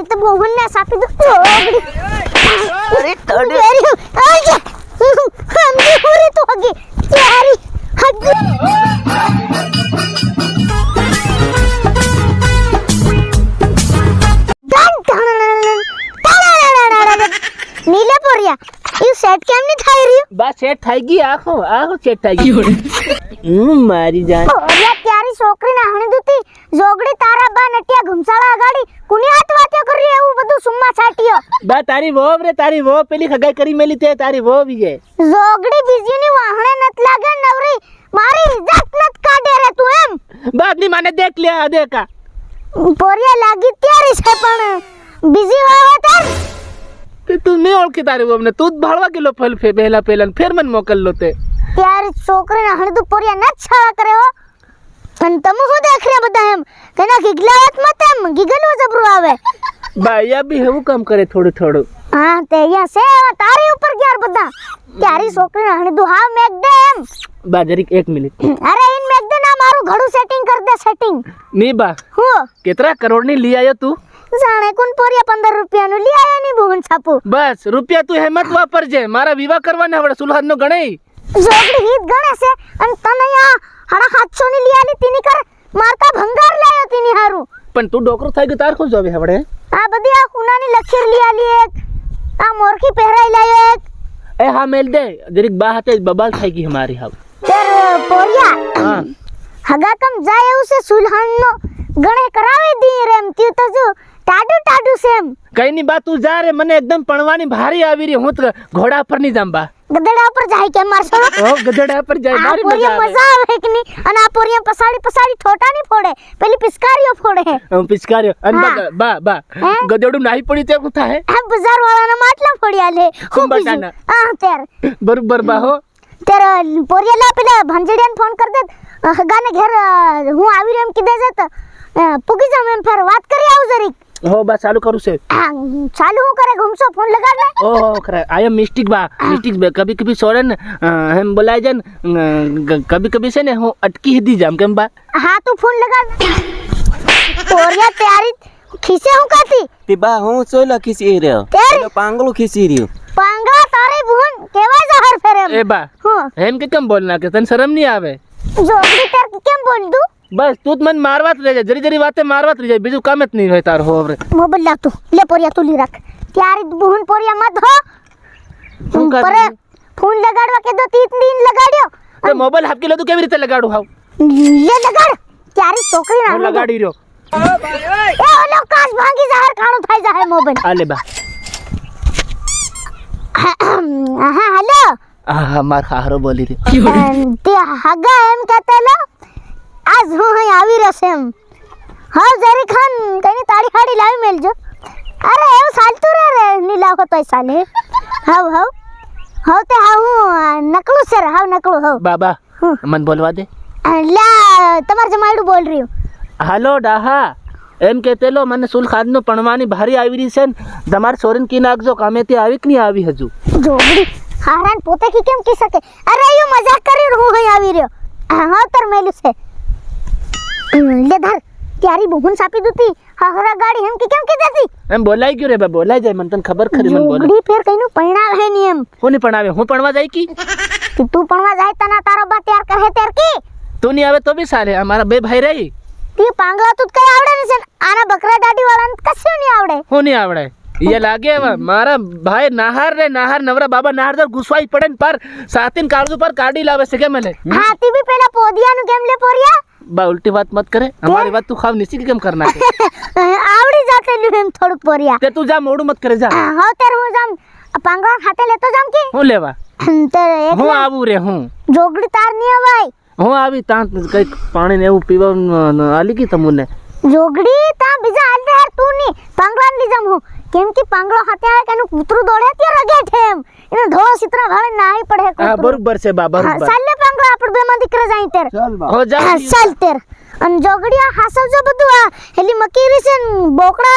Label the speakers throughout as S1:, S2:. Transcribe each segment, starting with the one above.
S1: आज तो मोहन ने सापी दो अरे तोड़े आजा हम भी पूरी तो होगी यारी हद नीले पोरिया यू सेट केम नहीं थाई रही
S2: बस सेट थाईगी आखो आखो सेट थाईगी मारी जान
S1: पोरिया त्यारी छोकरी ना हणी दूती जोगड़ी तारा बा नटिया घुमसाळा गाड़ी कुनी हाथ वात्यो कर रही है वो બધું સુમ્મા છાટિયો
S2: बा तारी वो पेली खगाई करी मेली ते तारी वो भी है
S1: जोगड़ी बीजी ની વાહણે નત લાગે નવરી મારી ઇજ્જત નત કાઢે રે તું એમ
S2: बात नहीं माने देख लिया देखा
S1: પોરિયા લાગી ત્યારી છે પણ બીજી હોય તાર
S2: तू नहीं ओळखी तारी वो ने तू भाळवा किलो फल फे पहला पेलन फिर मन मोकल लोते
S1: त्यारी छोकरी ना हणी दू પોરિયા નત છાળા કરે હો અન તમે હું દેખ રહ્યા બધા એમ કના ગીગલાવત મત એમ ગીગલવો જબરો આવે
S2: भाईया भी है वो काम करे थोड़ो
S1: हां તે અહીંયા છે તારી ઉપર ગ્યાર બધા ત્યારી છોકરી ના હણી દુ હા મેક દે એમ
S2: बाजरी एक मिनट
S1: अरे इन मेक दे ना मारू घड़ू सेटिंग कर दे सेटिंग
S2: नहीं बा
S1: हो
S2: कितना करोड़ नहीं लिया आयो तू
S1: जाने कौन पोरिया 15 रुपया नु लिया है नहीं भून छापू
S2: बस रुपया तू हेमत वापर जे मारा विवाह करवाना हवड़े सुलहन नो गणे
S1: जोगड़ी हित गणे से अन तनया हड़ा 700 ની लियाली तीनी कर मारता भंगार लायो तीनी हारू
S2: पण तू डोकरो थाई गयो तार खो जावे हवड़े
S1: आ बदी आ कुनानी लखीर लियाली एक आ मोरकी पहराई लायो एक
S2: ए हां मेल दे जरीक बा हाथे बबाल थाईगी हमारी हाव
S1: तेर पोरिया
S2: हां
S1: हगा कम जाए उसे सुलहन नो गणे करावे दी रेम ती तो जो टाडू सेम
S2: कई नहीं बात तू जा रे मने एकदम पणवानी भारी आवी री हूं तो घोड़ा पर नहीं जांबा
S1: गदड़ा पर जाए के मार छोड़ो
S2: ओ गदड़ा पर जाए भारी
S1: मजा आवे कि नहीं अन आ पोरिया पसाड़ी ठोटा नहीं फोड़े पहली पिचकारियो फोड़े
S2: हम पिचकारियो अन बा गदड़ू नाही पड़ी ते कुथा है
S1: हम बाजार वाला ना માટલા फोड़िया ले
S2: तुम बताना
S1: हां तेर
S2: बरोबर बा हो
S1: तेर पोरिया ला पेला भंजड़ियान फोन कर दे गाने घर हूं आवी रेम की दे जत पुगी जाम एम फिर बात करी आउ जरी
S2: हो बा चालू करू से
S1: चालू हूं करे घुमसो फोन लगा ले
S2: ओ खरा आई एम मिस्टेक बा कभी कभी सोरन हम बोलाय जन कभी कभी से ने हो अटकी दी जाम केम बा
S1: हां तू फोन लगा पोरिया तैयारी खीसे हूं काती
S3: तिबा हूं सोला खीसी रे
S1: तेरे
S3: पांगलो खीसी रियो
S1: पांगा तारे बुहन केवा जहर फेरे
S2: ए बा
S1: हां
S2: हम के कम बोलना के तन शर्म नहीं आवे
S1: जोगड़ी तेर के केम बोल दू
S2: बस तू मन मारवात रह जा जरी बातें मारवात रह जा बीजू कामत नहीं होय तार हो रे
S1: मोबाइल ला तू ले पोरिया तू ली रख त्यारी बुहन पोरिया मत हो पर फोन लगाड़वा के दो 3 दिन लगाड़ियो
S2: तो मोबाइल आपके ले तू केवी रीते लगाड़ू हाउ
S1: ले लगाड़ त्यारी छोकरी ना
S2: लगाड़ी रियो
S1: ए ओलो कास भांगी जहर खाणो थाई जाहे मोबाइल
S2: आले बा
S1: हां हेलो
S2: मार खारो बोली रे
S1: ते हगा एम कहतेलो आज हूं है आवी रसेम हां जरी खान कनी ताड़ी खाड़ी लावी मेल जो अरे एव सालतू रे नीला को तो साले हाउ ते हाउ नकलू सर हाउ नकलू हाउ
S2: बाबा मन बोलवा दे
S1: ला तमार जमाईडू बोल रही हूं
S2: हेलो डाहा एम कहते लो मने सुल खाद नो पणवानी भारी आवी री सेन दमार सोरन की नाक जो कामेती आवी कि नहीं आवी हजू
S1: जोगड़ी हारान पोते की केम की सके अरे यो मजाक करी रहू है आवी रियो हां तर मेलू से ले धर त्यारी बहुन सापी दूती हरा गाड़ी हम की केम की देती
S2: हम बोलाई क्यों रे बा बोलाई जाय मन तन खबर खरी मन बोला
S1: जोगड़ी फेर कइनु पणाव है नियम
S2: कोनी पणावे हूं पणवा जाई की
S1: कि तू पणवा जाय तना तारो बा तैयार कहे तेर की
S2: तू नहीं आवे तो भी साले हमारा बे भाई रही
S1: ती पांगला तू काय आवडे नसेन आना बकरा डाडी वाला कशो नहीं आवडे
S2: हो नहीं आवड़े ये लागे मारा भाई नाहर नवरा बाबा नाहर दर गुस्वाई पड़न पर सातिन कागजों पर काडी लावे से के मले
S1: हां ती भी पहला पोदिया नु केम ले पोरिया
S2: बा उल्टी बात मत करे हमारी बात तू खाव निसी के केम करना के
S1: आवड़ी जाते नु हम थोड़ पोरिया
S2: ते तू जा मोड़ू मत करे जा
S1: हां तेर हूं जाम पांगला खाते ले तो जाम की
S2: हूं लेवा
S1: तेरे एक
S2: हूं आबू रे हूं
S1: जोगड़ी तार नहीं भाई
S2: हूं आवी ता कई पानी ने पीवा आली की तमुने
S1: जोगड़ी ता बिजा आलते यार तू नहीं पांगला ली जाम हूं केम की पांगलो हाथे आ कनु कुतरू दौड़े ते रगे ठेम इन ढोल सित्रा घाले नाही पड़े कुतरू
S2: हां बरोबर से बा बरोबर
S1: साले पांगलो आपड़ बेमा दिकरा जाई तेर
S3: चल बा
S2: हो जा
S1: चल तेर अन जोगड़िया हासव जो बदुआ हेली मकीरी से बोकड़ा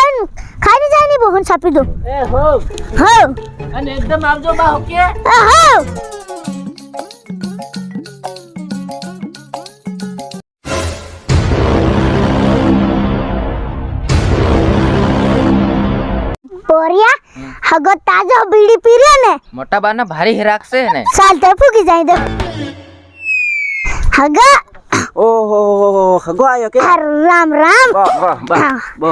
S1: खाई नहीं जाए नहीं बहुन छापी दो
S2: ए हो अन एकदम आप जो बा होके
S1: हो પોરિયા હગો તાજો બીડી પી રહ્યો ને
S4: મોટા બાના ભારી હિરાક છે ને
S1: ચાલ તે ફૂકી જાય દો હગા
S3: ઓહો હગો આયો કે
S1: રામ રામ
S3: વાહ વાહ બહો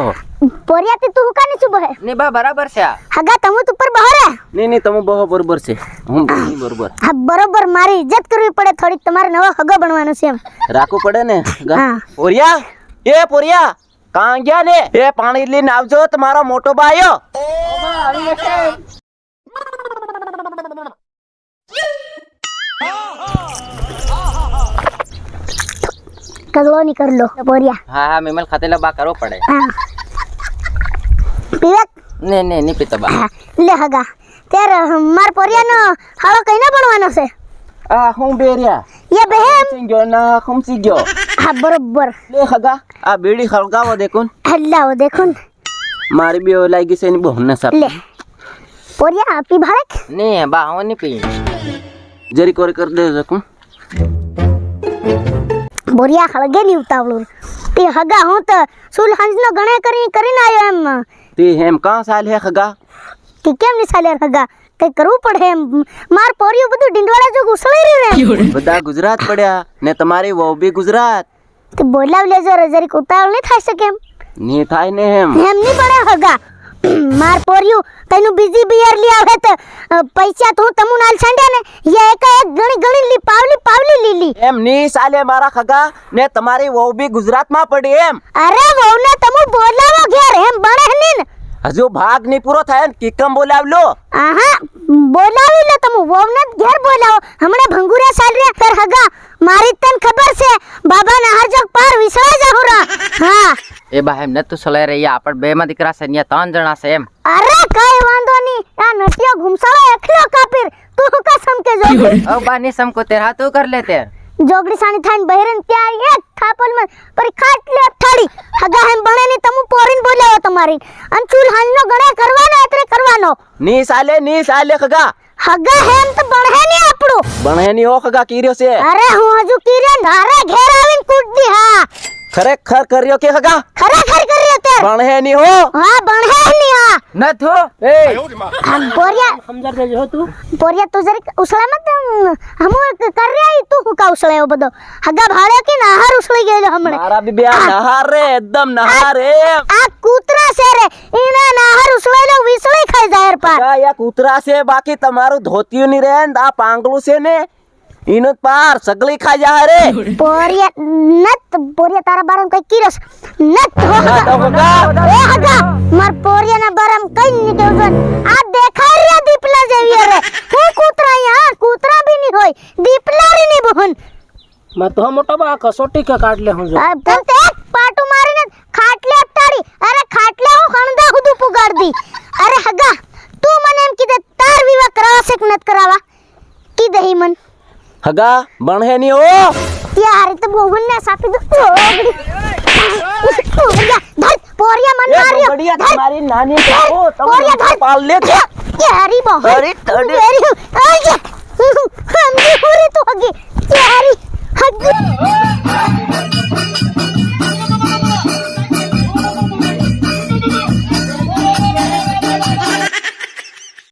S1: પોરિયા તે તું હુકાની છું બહે
S4: ને બા બરાબર છે આ
S1: હગા તમુ ઉપર બહારે
S3: નહીં તમે બહો બરોબર છે હું બરોબર
S1: હા બરોબર મારી ઇજ્જત કરવી પડે થોડીક તમારે નવો હગો બનવાનો છે એમ
S3: રાખવું પડે ને
S1: હા.
S3: પોરિયા કાં ગયા ને એ પાણી લઈને આવજો તમારો મોટો બાયો
S1: કગલો ની કર લો પોરિયા
S4: હા હા મેમલ ખાતેલા બા કરવો પડે
S1: હા પીવક
S4: ને ની પીતો બા
S1: હા, લે હગા ત્યારે માર પોરિયાનો હાળો કઈને બનવાનો છે
S3: આ હું બેરિયા
S1: યે બહેમ
S3: સિંગ્યો ના ખમસી ગયો
S1: હા બરોબર
S3: લે હગા આ બીડી ખળગાવો દેખુન
S1: હલ્લાઓ દેખો ને
S3: મારી બે લાગી છે ની બહુ ને સાપ
S1: લે પોરિયા પી ભારક
S4: ને બા હું ની પી
S3: જરી કોરી કર દે દેખુન
S1: બોરિયા ખળગે ની ઉતાવળું તે હગા હું તો સુલહંજનો ગણે કરીને આવ્યો એમ
S3: તે હેમ કાં સાલ હે હગા
S1: કે કેમ ની સાલે હગા કઈ કરવું પડે એમ માર પોરિયું બધું ડીંડવાળા જો ઘુસળી રહ્યું એમ
S3: બધા ગુજરાત પડ્યા ને તમારી વહુ બી ગુજરાત
S1: તે બોલાવ લેજો રે જરીક ઉતાવળ નહીં થઈ શકે એમ
S3: ની થાય ને હેમ
S1: એમ નહીં પડે હગા માર પોરિયું તૈનું બીજી બિયર લી આવે તો પૈસા તો હું તમુ નાલ છાંડ્યા ને યે એક ગણી લી પાવલી લીલી
S3: એમ ની સાલે મારા ખગા ને તમારી વહુ બી ગુજરાતમાં પડી એમ
S1: અરે વહુને તમુ બોલાવો ઘેર એમ બણે ની ને
S3: હજુ ભાગ ની પૂરો થાય ને કિકમ બોલાવ લો
S1: આહા બોલાવી લે તમુ વહુને ઘેર બોલાવો હમણે ભંગુરા સાલ રે કર હગા મારી તને ખબર છે બાબા ના હરજક પાર વિસળા જાહુરા હા
S4: એ બા એમ નતું સલાઈ રહી આપણ બે માં દીકરા છે ને 3 જણા છે એમ
S1: અરે કઈ વાંધો ની આ નટિયો ઘુમસાળો એકલો કાપીર તું હું કા સમકે જો
S4: ઓ બા ની સમકો તેર હાથ કર લે તે
S1: જોગડી સાની થાન બહેરન ત્યાં એક થાપલ માં પરી ખાટ લે થાડી હગા હેમ બણે ની તમુ પોરીન બોલાવો તમારી અન ચૂલ હાલનો ગણે કરવાનો એટલે કરવાનો
S3: ની સાલે ખગા
S1: હગા હેમ તો બણે ની આપણું
S3: બણે ની હો ખગા કીર્યો છે
S1: અરે હું હજુ કીરે નારે ઘેર આવીન કૂટદી હા
S3: ખરેખર કર્યો કે ખગા
S1: ખરેખર કર્યો તે
S3: બણે ની હો
S1: હા બણે ની હા
S4: ન થો
S3: એ
S1: હમ પોરિયા
S2: સમજાર દેજો તું
S1: પોરિયા તું જરીક ઉસળા મત હમુ કર રહ્યા તું હું કા ઉસળ્યો બધો હગા ભાડે કે નાહાર ઉસળી ગયેલો હમણે
S3: મારા બી બે નહાર રે એકદમ નહાર એમ
S1: આ કૂતરા છે રે ઈના નાહાર ઉસળેલો વિસળી ખાઈ જાહેર પાર
S3: ખગા યા કૂતરા છે બાકી તમારું ધોતિયું ની રે ને આ પાંગલું છે ને ઈનો પાર સગલી ખા જા રે
S1: પોરિયા તારા બારમ કઈ કીરસ નત હો
S3: તો ખગા
S1: એ હગા માર પોરિયા ના બારમ કઈ ની કેવું આ દેખાય રે દીપલા જેવી રે હું કૂતરા યા કૂતરા બી ની હોય દીપલા રી ની બહન
S2: मैं तो मोटा बा कसोटी का काट ले हूं जो
S1: આ તમ તે એક પાટુ મારીને ખાટલે અટાડી અરે ખાટલે હું ખણદા હુદુ પુગાડ દી અરે હગા તું મને એમ કીધે તાર વિવાહ કરાવા છે કે નત કરાવા કીધે હી મન
S3: ખગા બણે ની હો
S1: યાર તો બોહન ને સાપી દો પોરિયા મન માર્યો
S3: બડિયા તમારી નાની ઓ
S1: પોરિયા
S3: તમે પાલ લે
S1: યારી બહન
S3: અરે તડે
S1: વેરી